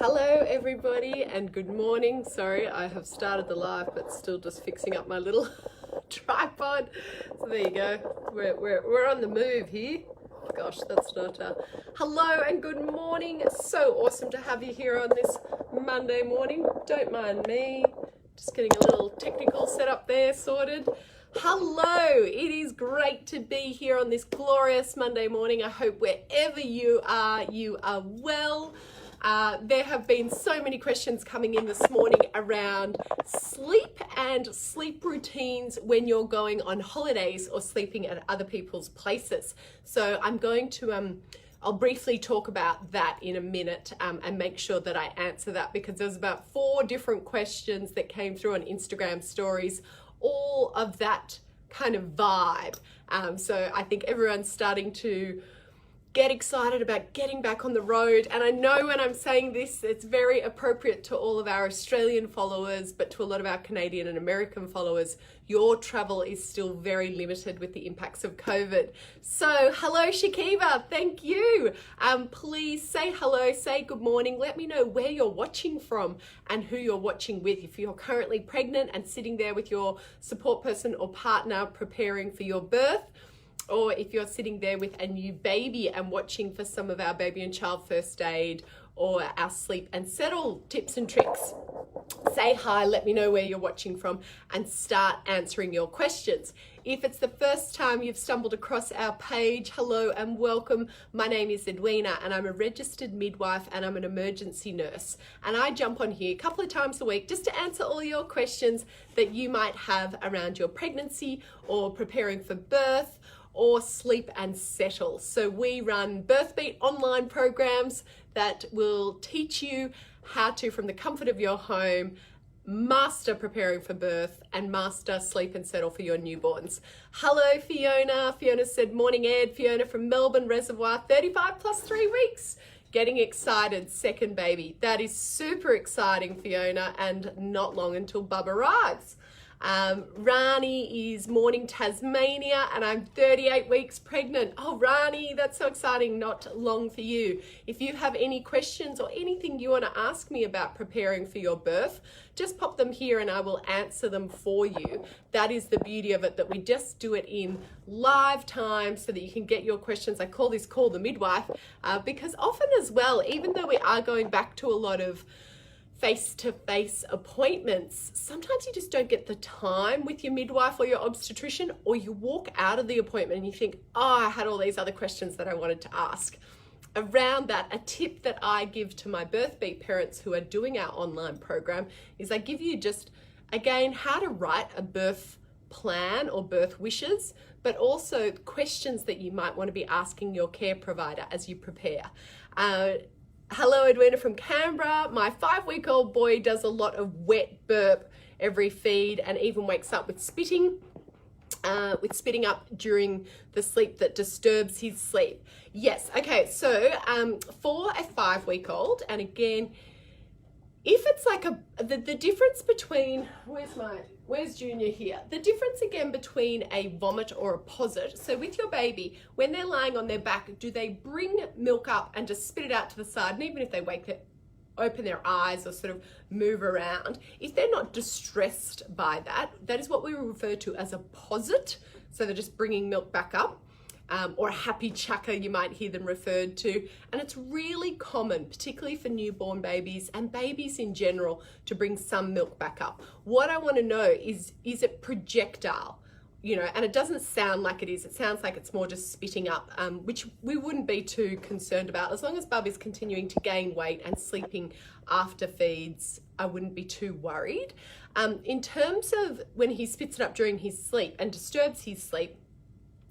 Hello everybody and good morning. Sorry, I have started the live but still just fixing up my little tripod. So there you go. We're on the move here. Gosh, that's not hello and good morning. So awesome to have you here on this Monday morning. Don't mind me. Just getting a little technical setup there sorted. Hello, it is great to be here on this glorious Monday morning. I hope wherever you are well. There have been so many questions coming in this morning around sleep and sleep routines when you're going on holidays or sleeping at other people's places. So I'm going to, I'll briefly talk about that in a minute and make sure that I answer that, because there's about 4 different questions that came through on Instagram stories, all of that kind of vibe. So I think everyone's starting to get excited about getting back on the road. And I know when I'm saying this, it's very appropriate to all of our Australian followers, but to a lot of our Canadian and American followers, your travel is still very limited with the impacts of COVID. So hello, Shakiva, thank you. Please say hello, say good morning. Let me know where you're watching from and who you're watching with. If you're currently pregnant and sitting there with your support person or partner preparing for your birth, or if you're sitting there with a new baby and watching for some of our baby and child first aid or our sleep and settle tips and tricks, say hi, let me know where you're watching from and start answering your questions. If it's the first time you've stumbled across our page, hello and welcome. My name is Edwina and I'm a registered midwife and I'm an emergency nurse. And I jump on here a couple of times a week just to answer all your questions that you might have around your pregnancy or preparing for birth or sleep and settle. So we run BirthBeat online programs that will teach you how to, from the comfort of your home, master preparing for birth and master sleep and settle for your newborns. Hello, Fiona. Fiona said, morning, Ed. Fiona from Melbourne Reservoir, 35 plus 3 weeks. Getting excited, second baby. That is super exciting, Fiona, and not long until Bub arrives. Rani is morning Tasmania and I'm 38 weeks pregnant. Oh, Rani, that's so exciting. Not long for you. If you have any questions or anything you want to ask me about preparing for your birth, just pop them here and I will answer them for you. That is the beauty of it, that we just do it in live time so that you can get your questions. I call this Call the Midwife because often as well, even though we are going back to a lot of face-to-face appointments, sometimes you just don't get the time with your midwife or your obstetrician, or you walk out of the appointment and you think, oh, I had all these other questions that I wanted to ask. Around that, a tip that I give to my BirthBeat parents who are doing our online program is I give you just, again, how to write a birth plan or birth wishes, but also questions that you might want to be asking your care provider as you prepare. Hello, Edwina from Canberra. My 5-week-old boy does a lot of wet burp every feed and even wakes up with spitting up during the sleep that disturbs his sleep. Yes, okay, so for a 5-week-old, and again, if it's like the difference between, where's Junior here? The difference again between a vomit or a posit. So with your baby, when they're lying on their back, do they bring milk up and just spit it out to the side? And even if they open their eyes or sort of move around, if they're not distressed by that, that is what we refer to as a posit. So they're just bringing milk back up. Or a happy chucker, you might hear them referred to. And it's really common, particularly for newborn babies and babies in general, to bring some milk back up. What I want to know is it projectile? You know, and it doesn't sound like it is. It sounds like it's more just spitting up, which we wouldn't be too concerned about. As long as Bub is continuing to gain weight and sleeping after feeds, I wouldn't be too worried. In terms of when he spits it up during his sleep and disturbs his sleep,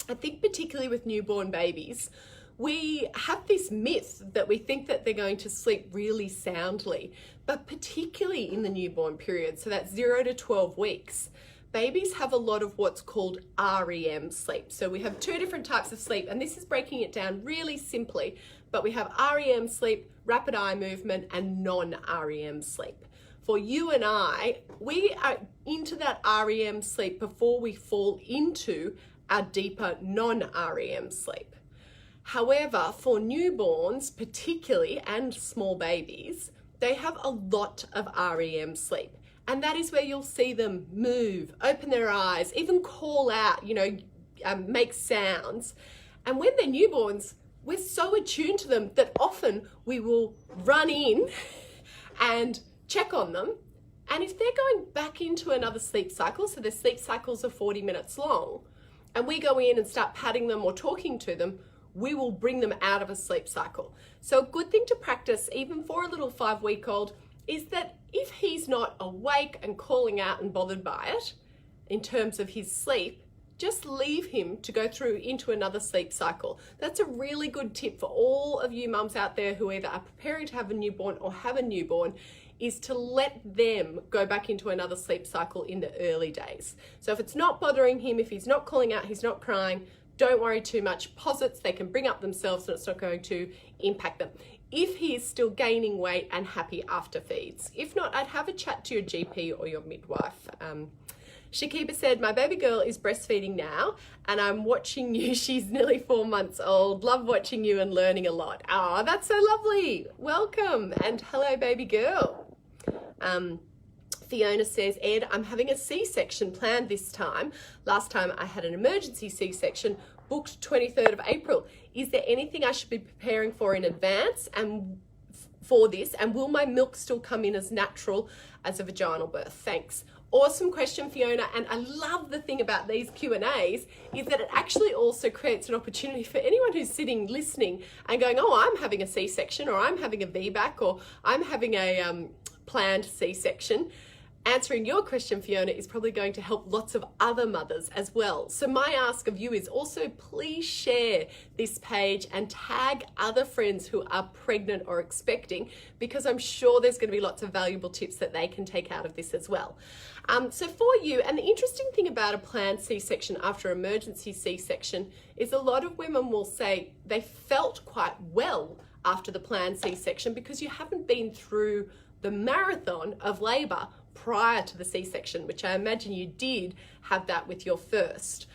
I think particularly with newborn babies, we have this myth that we think that they're going to sleep really soundly, but particularly in the newborn period, so that's 0 to 12 weeks, babies have a lot of what's called REM sleep. So we have 2 different types of sleep, and this is breaking it down really simply, but we have REM sleep, rapid eye movement, and non-REM sleep. For you and I, we are into that REM sleep before we fall into our deeper non-REM sleep. However, for newborns particularly, and small babies, they have a lot of REM sleep. And that is where you'll see them move, open their eyes, even call out, make sounds. And when they're newborns, we're so attuned to them that often we will run in and check on them. And if they're going back into another sleep cycle, so their sleep cycles are 40 minutes long, and we go in and start patting them or talking to them, we will bring them out of a sleep cycle. So a good thing to practice, even for a little 5-week-old, is that if he's not awake and calling out and bothered by it, in terms of his sleep, just leave him to go through into another sleep cycle. That's a really good tip for all of you mums out there who either are preparing to have a newborn or have a newborn, is to let them go back into another sleep cycle in the early days. So if it's not bothering him, if he's not calling out, he's not crying, don't worry too much. Posits, they can bring up themselves and it's not going to impact them. If he is still gaining weight and happy after feeds. If not, I'd have a chat to your GP or your midwife. Shakiba said, my baby girl is breastfeeding now and I'm watching you. She's nearly 4 months old. Love watching you and learning a lot. Oh, that's so lovely. Welcome and hello, baby girl. Fiona says, Ed, I'm having a C-section planned this time. Last time I had an emergency C-section booked 23rd of April. Is there anything I should be preparing for in advance and for this? And will my milk still come in as natural as a vaginal birth? Thanks. Awesome question, Fiona. And I love the thing about these Q&As is that it actually also creates an opportunity for anyone who's sitting listening and going, oh, I'm having a C-section, or I'm having a VBAC, or I'm having a planned C-section. Answering your question, Fiona, is probably going to help lots of other mothers as well. So my ask of you is also please share this page and tag other friends who are pregnant or expecting, because I'm sure there's going to be lots of valuable tips that they can take out of this as well. So for you, and the interesting thing about a planned C-section after emergency C-section is a lot of women will say they felt quite well after the planned C-section because you haven't been through the marathon of labor prior to the C-section, which I imagine you did have that with your first.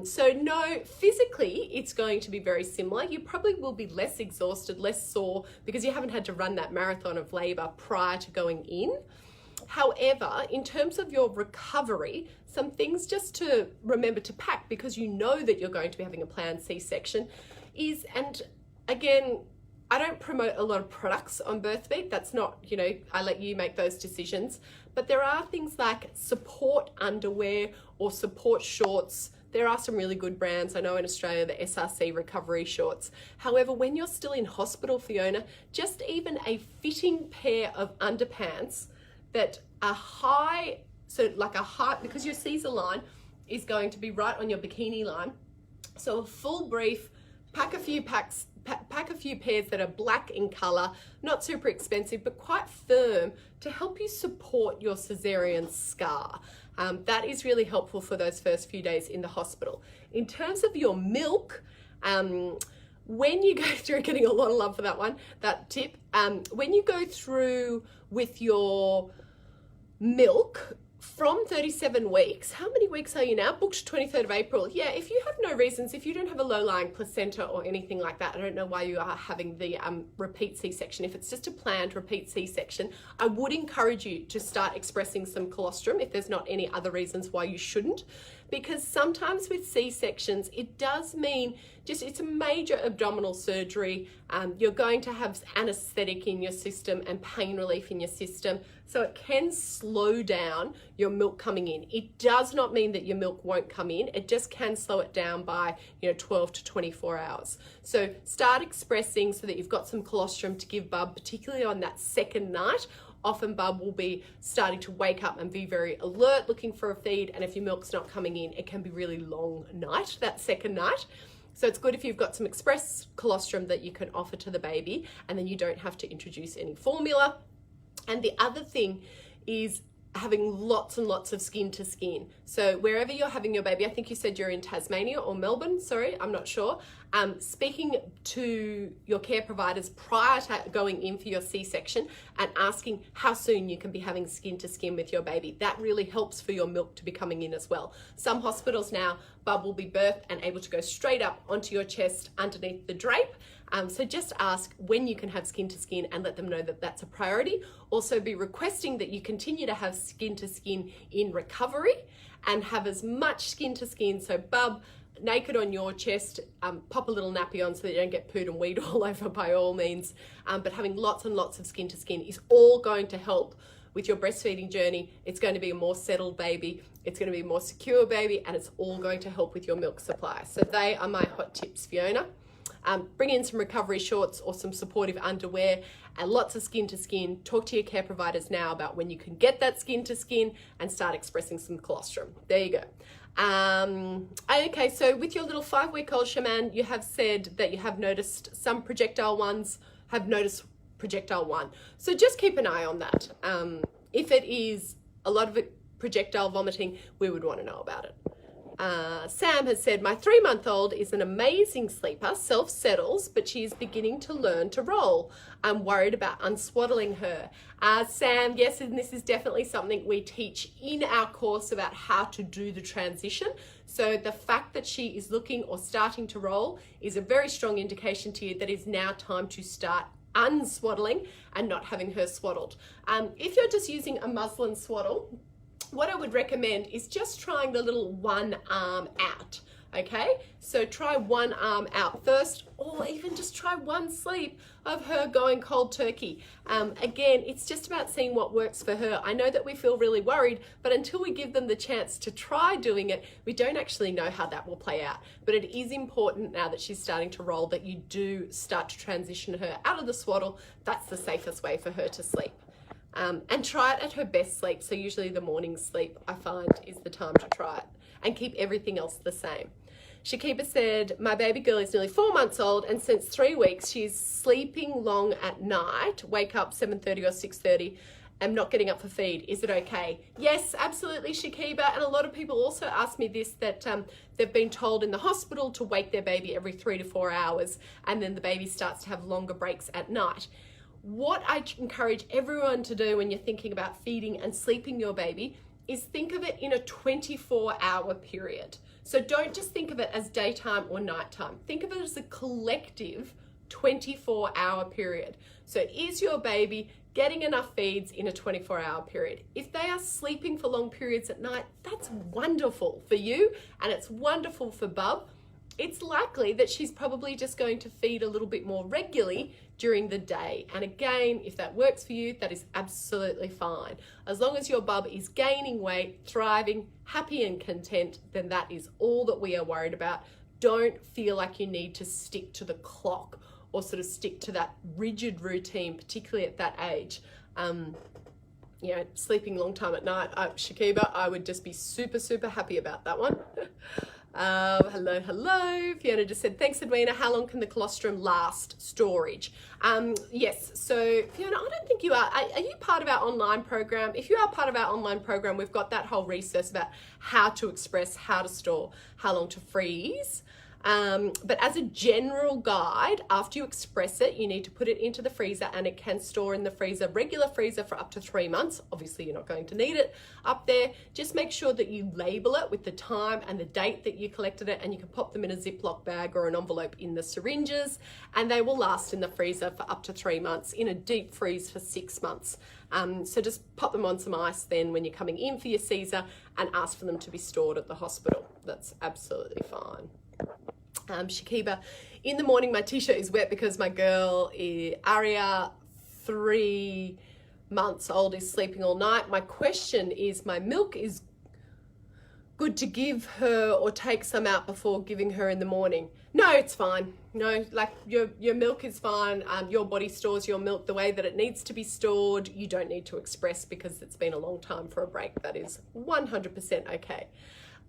So no, physically it's going to be very similar. You probably will be less exhausted, less sore, because you haven't had to run that marathon of labor prior to going in. However, in terms of your recovery, some things just to remember to pack, because you know that you're going to be having a planned C-section, is, and again, I don't promote a lot of products on BirthBeat. That's not, I let you make those decisions. But there are things like support underwear or support shorts. There are some really good brands. I know in Australia, the SRC recovery shorts. However, when you're still in hospital, Fiona, just even a fitting pair of underpants that are high, so like a high, because your Caesar line is going to be right on your bikini line. So a full brief, pack a few pairs that are black in color, not super expensive, but quite firm to help you support your cesarean scar. That is really helpful for those first few days in the hospital. In terms of your milk, when you go through, getting a lot of love for that tip, when you go through with your milk, from 37 weeks, how many weeks are you now? Booked 23rd of April. Yeah, if you have no reasons, if you don't have a low-lying placenta or anything like that, I don't know why you are having the repeat C-section. If it's just a planned repeat C-section, I would encourage you to start expressing some colostrum if there's not any other reasons why you shouldn't. Because sometimes with C-sections, it does mean it's a major abdominal surgery. You're going to have anesthetic in your system and pain relief in your system. So it can slow down your milk coming in. It does not mean that your milk won't come in. It just can slow it down by 12 to 24 hours. So start expressing so that you've got some colostrum to give bub, particularly on that second night. Often bub will be starting to wake up and be very alert, looking for a feed. And if your milk's not coming in, it can be really long night, that second night. So it's good if you've got some express colostrum that you can offer to the baby, and then you don't have to introduce any formula. And the other thing is having lots and lots of skin to skin. So wherever you're having your baby, I think you said you're in Tasmania or Melbourne, sorry, I'm not sure. Speaking to your care providers prior to going in for your C-section and asking how soon you can be having skin to skin with your baby. That really helps for your milk to be coming in as well. Some hospitals now, bub will be birthed and able to go straight up onto your chest underneath the drape. So just ask when you can have skin to skin and let them know that that's a priority. Also be requesting that you continue to have skin to skin in recovery and have as much skin to skin. So bub, naked on your chest, pop a little nappy on so that you don't get pooed and weed all over by all means. But having lots and lots of skin to skin is all going to help with your breastfeeding journey. It's going to be a more settled baby, it's going to be a more secure baby, and it's all going to help with your milk supply. So they are my hot tips, Fiona. Bring in some recovery shorts or some supportive underwear and lots of skin to skin. Talk to your care providers now about when you can get that skin to skin and start expressing some colostrum. There you go. Okay, so with your little 5-week-old Shaman, you have said that you have noticed some projectile ones, have noticed projectile 1. So just keep an eye on that. If it is a lot of it projectile vomiting, we would want to know about it. Sam has said, my 3-month-old is an amazing sleeper, self-settles, but she is beginning to learn to roll. I'm worried about unswaddling her. Sam, yes, and this is definitely something we teach in our course about how to do the transition. So the fact that she is looking or starting to roll is a very strong indication to you that it's now time to start unswaddling and not having her swaddled. If you're just using a muslin swaddle, what I would recommend is just trying the little one arm out. Okay, so try one arm out first, or even just try one sleep of her going cold turkey. Again, it's just about seeing what works for her. I know that we feel really worried, but until we give them the chance to try doing it, we don't actually know how that will play out. But it is important now that she's starting to roll that you do start to transition her out of the swaddle. That's the safest way for her to sleep. And try it at her best sleep. So usually the morning sleep, I find, is the time to try it, and keep everything else the same. Shakiba said, my baby girl is nearly 4 months old, and since 3 weeks, she's sleeping long at night, wake up 7:30 or 6:30, and not getting up for feed. Is it okay? Yes, absolutely, Shakiba. And a lot of people also ask me this, that they've been told in the hospital to wake their baby every 3 to 4 hours, and then the baby starts to have longer breaks at night. What I encourage everyone to do when you're thinking about feeding and sleeping your baby is think of it in a 24-hour period. So don't just think of it as daytime or nighttime. Think of it as a collective 24-hour period. So is your baby getting enough feeds in a 24-hour period? If they are sleeping for long periods at night, that's wonderful for you, and it's wonderful for Bub. It's likely that she's probably just going to feed a little bit more regularly during the day. And again, if that works for you, that is absolutely fine. As long as your bub is gaining weight, thriving, happy and content, then that is all that we are worried about. Don't feel like you need to stick to the clock or sort of stick to that rigid routine, particularly at that age. You know, sleeping long time at night, Shakiba, I would just be super, super happy about that one. Hello. Fiona just said, thanks, Edwina. How long can the colostrum last storage? Yes. So Fiona, I don't think you are. Are you part of our online program? If you are part of our online program, we've got that whole resource about how to express, how to store, how long to freeze. But as a general guide, after you express it, you need to put it into the freezer, and it can store in the freezer, regular freezer, for up to 3 months. Obviously, you're not going to need it up there. Just make sure that you label it with the time and the date that you collected it, and you can pop them in a Ziploc bag or an envelope in the syringes, and they will last in the freezer for up to 3 months, in a deep freeze for 6 months. So just pop them on some ice then when you're coming in for your Caesar, and ask for them to be stored at the hospital. That's absolutely fine. Shakiba, in the morning my t-shirt is wet because my girl Aria, 3 months old, is sleeping all night. My question is, my milk is good to give her or take some out before giving her in the morning? No, it's fine. No, like your milk is fine. Your body stores your milk the way that it needs to be stored. You don't need to express because it's been a long time for a break. That is 100% okay.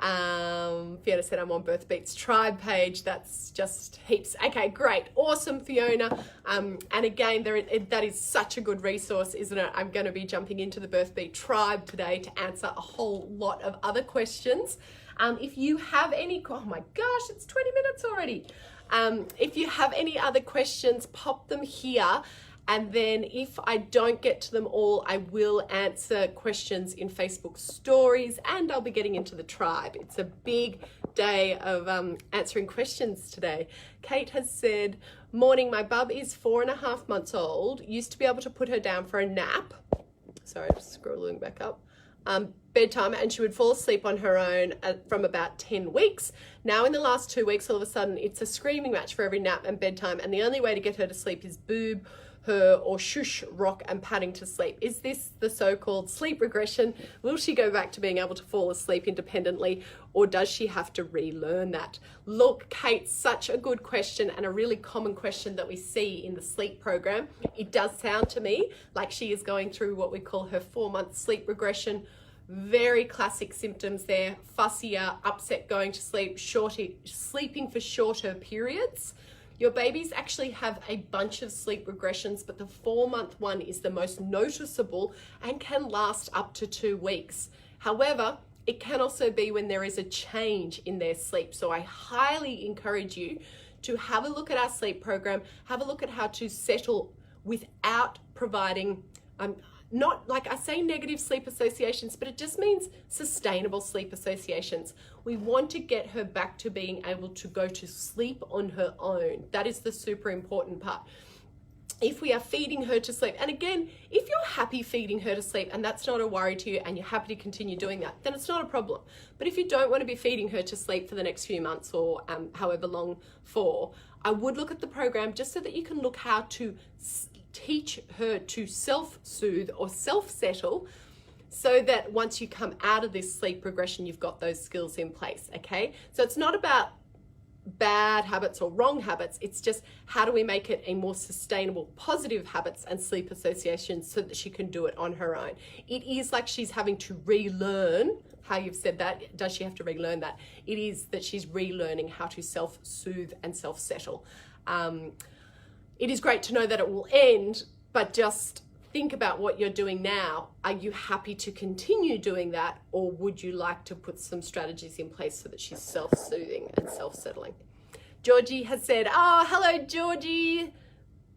Fiona said, I'm on Birth Beats Tribe page. That's just heaps. Okay, great. Awesome, Fiona. And again, that is such a good resource, isn't it? I'm going to be jumping into the Birth Beat Tribe today to answer a whole lot of other questions. If you have any, oh my gosh, it's 20 minutes already. If you have any other questions, pop them here. And then if I don't get to them all, I will answer questions in Facebook stories, and I'll be getting into the tribe. It's a big day of answering questions today. Kate has said, morning, my bub is 4.5 months old. Used to be able to put her down for a nap. Sorry, just scrolling back up. Bedtime, and she would fall asleep on her own from about 10 weeks. Now in the last 2 weeks, all of a sudden it's a screaming match for every nap and bedtime, and the only way to get her to sleep is boob her or shush, rock and patting to sleep. Is this the so-called sleep regression? Will she go back to being able to fall asleep independently, or does she have to relearn that? Look, Kate, such a good question, and a really common question that we see in the sleep program. It does sound to me like she is going through what we call her 4-month sleep regression. Very classic symptoms there: fussier, upset going to sleep, sleeping for shorter periods. Your babies actually have a bunch of sleep regressions, but the 4-month one is the most noticeable and can last up to 2 weeks. However, it can also be when there is a change in their sleep. So I highly encourage you to have a look at our sleep program, have a look at how to settle without providing, not like I say negative sleep associations, but it just means sustainable sleep associations. We want to get her back to being able to go to sleep on her own. That is the super important part. If we are feeding her to sleep, and again, if you're happy feeding her to sleep and that's not a worry to you and you're happy to continue doing that, then it's not a problem. But if you don't want to be feeding her to sleep for the next few months or however long for, I would look at the program just so that you can look how to teach her to self-soothe or self-settle, so that once you come out of this sleep regression, you've got those skills in place, okay? So it's not about bad habits or wrong habits. It's just how do we make it a more sustainable, positive habits and sleep associations so that she can do it on her own. It is like she's having to relearn how you've said that. Does she have to relearn that? It is that she's relearning how to self-soothe and self-settle. It is great to know that it will end, but just think about what you're doing now. Are you happy to continue doing that, or would you like to put some strategies in place so that she's self-soothing and self-settling? Georgie has said, oh, hello, Georgie.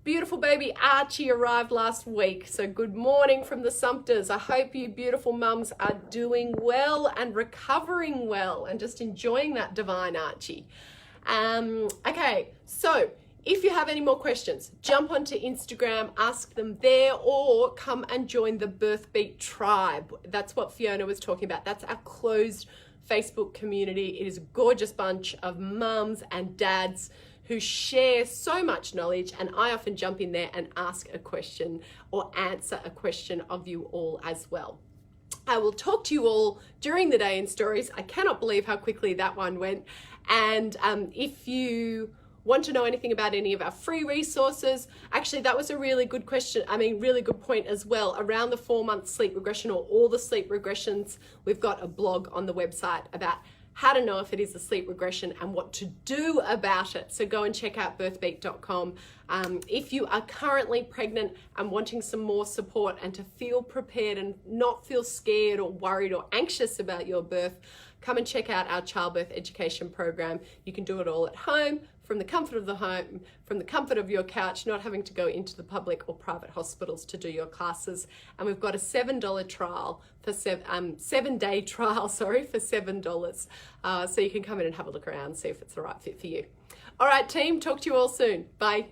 Beautiful baby Archie arrived last week. So good morning from the Sumpters. I hope you beautiful mums are doing well and recovering well and just enjoying that divine Archie. Okay, so if you have any more questions, jump onto Instagram, ask them there, or come and join the Birthbeat tribe. That's what Fiona was talking about. That's our closed Facebook community. It is a gorgeous bunch of mums and dads who share so much knowledge, and I often jump in there and ask a question or answer a question of you all as well. I will talk to you all during the day in stories. I cannot believe how quickly that one went. And if you want to know anything about any of our free resources, actually that was a really good question. Really good point as well. Around the 4-month sleep regression or all the sleep regressions, we've got a blog on the website about how to know if it is a sleep regression and what to do about it. So go and check out birthbeat.com. If you are currently pregnant and wanting some more support and to feel prepared and not feel scared or worried or anxious about your birth, come and check out our childbirth education program. You can do it all at home, from the comfort of the home, from the comfort of your couch, not having to go into the public or private hospitals to do your classes. And we've got a $7 trial for 7-day trial, for $7. So you can come in and have a look around, see if it's the right fit for you. All right, team, talk to you all soon. Bye.